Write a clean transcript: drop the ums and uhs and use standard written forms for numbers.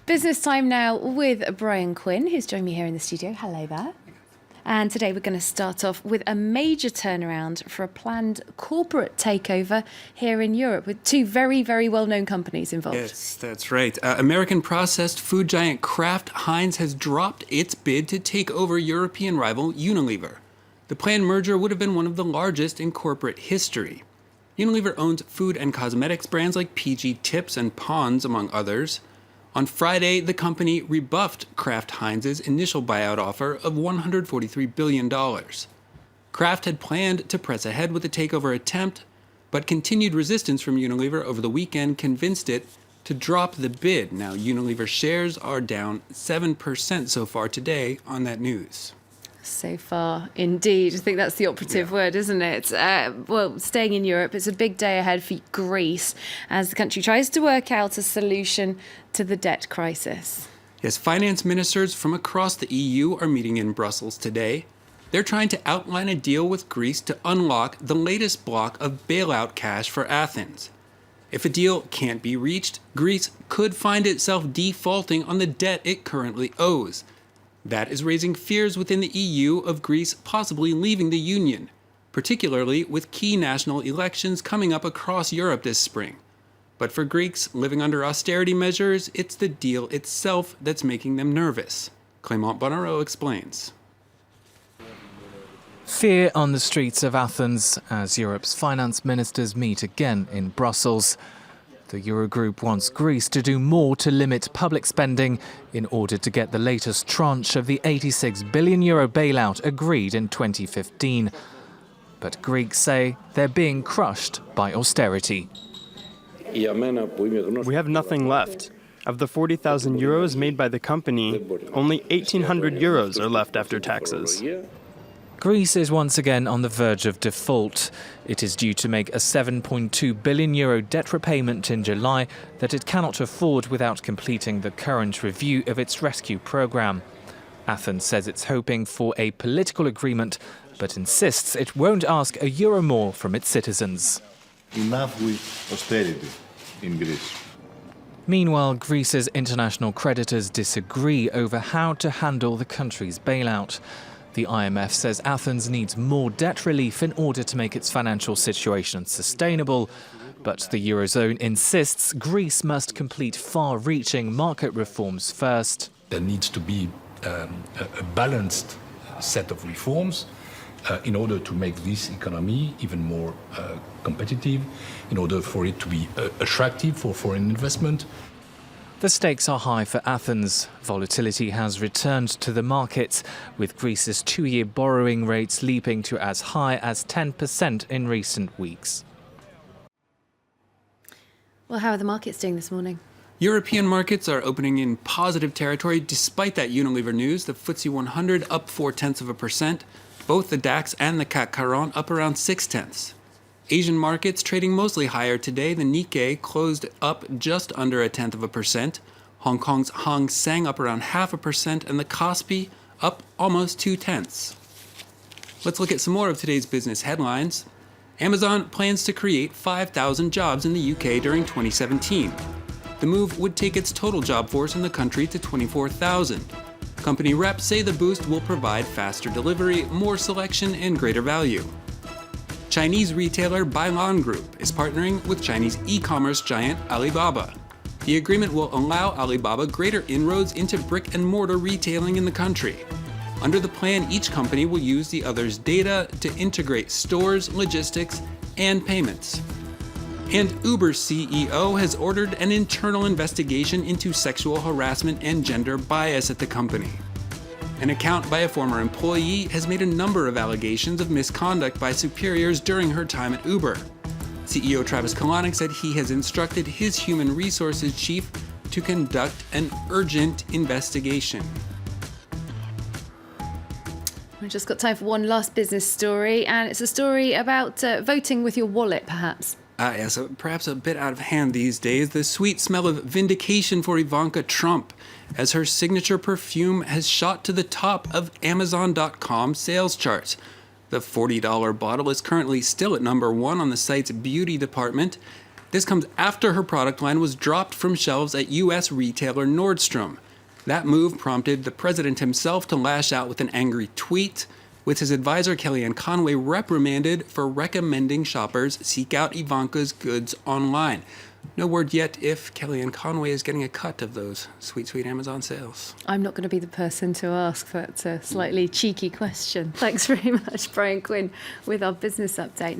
Business time now with Brian Quinn, who's joined me here in the studio. Hello there. And today we're going to start off with a major turnaround for a planned corporate takeover here in Europe with two very, very well-known companies involved. Yes, that's right. American processed food giant Kraft Heinz has dropped its bid to take over European rival Unilever. The planned merger would have been one of the largest in corporate history. Unilever owns food and cosmetics brands like PG Tips and Pond's, among others. On Friday, the company rebuffed Kraft Heinz's initial buyout offer of $143 billion. Kraft had planned to press ahead with the takeover attempt, but continued resistance from Unilever over the weekend convinced it to drop the bid. Now, Unilever shares are down 7% so far today on that news. So far, indeed. I think that's the operative word, isn't it? Well, staying in Europe, it's a big day ahead for Greece as the country tries to work out a solution to the debt crisis. Yes, finance ministers from across the EU are meeting in Brussels today. They're trying to outline a deal with Greece to unlock the latest block of bailout cash for Athens. If a deal can't be reached, Greece could find itself defaulting on the debt it currently owes. That is raising fears within the EU of Greece possibly leaving the Union, particularly with key national elections coming up across Europe this spring. But for Greeks living under austerity measures, it's the deal itself that's making them nervous. Clément Bonnereau explains. Fear on the streets of Athens as Europe's finance ministers meet again in Brussels. The Eurogroup wants Greece to do more to limit public spending in order to get the latest tranche of the €86 billion bailout agreed in 2015. But Greeks say they're being crushed by austerity. We have nothing left. Of the €40,000 made by the company, only €1,800 are left after taxes. Greece is once again on the verge of default. It is due to make a €7.2 billion debt repayment in July that it cannot afford without completing the current review of its rescue programme. Athens says it's hoping for a political agreement, but insists it won't ask a euro more from its citizens. Enough with austerity in Greece. Meanwhile, Greece's international creditors disagree over how to handle the country's bailout. The IMF says Athens needs more debt relief in order to make its financial situation sustainable. But the Eurozone insists Greece must complete far-reaching market reforms first. There needs to be a balanced set of reforms in order to make this economy even more competitive, in order for it to be attractive for foreign investment. The stakes are high for Athens. Volatility has returned to the markets, with Greece's two-year borrowing rates leaping to as high as 10% in recent weeks. Well, how are the markets doing this morning? European markets are opening in positive territory despite that Unilever news. The FTSE 100 up 0.4%. Both the DAX and the CAC 40 up around 0.6. Asian markets trading mostly higher today. The Nikkei closed up just under 0.1%. Hong Kong's Hang Seng up around 0.5%, and the Kospi up almost 0.2. Let's look at some more of today's business headlines. Amazon plans to create 5,000 jobs in the UK during 2017. The move would take its total job force in the country to 24,000. Company reps say the boost will provide faster delivery, more selection, and greater value. Chinese retailer Bailout Group is partnering with Chinese e-commerce giant Alibaba. The agreement will allow Alibaba greater inroads into brick-and-mortar retailing in the country. Under the plan, each company will use the other's data to integrate stores, logistics, and payments. And Uber's CEO has ordered an internal investigation into sexual harassment and gender bias at the company. An account by a former employee has made a number of allegations of misconduct by superiors during her time at Uber. CEO Travis Kalanick said he has instructed his human resources chief to conduct an urgent investigation. We've just got time for one last business story, and it's a story about voting with your wallet, perhaps. So perhaps a bit out of hand these days, the sweet smell of vindication for Ivanka Trump, as her signature perfume has shot to the top of Amazon.com sales charts. The $40 bottle is currently still at number 1 on the site's beauty department. This comes after her product line was dropped from shelves at U.S. retailer Nordstrom. That move prompted the president himself to lash out with an angry tweet, with his advisor Kellyanne Conway reprimanded for recommending shoppers seek out Ivanka's goods online. No word yet if Kellyanne Conway is getting a cut of those sweet, sweet Amazon sales. I'm not going to be the person to ask that slightly cheeky question. Thanks very much, Brian Quinn, with our business update.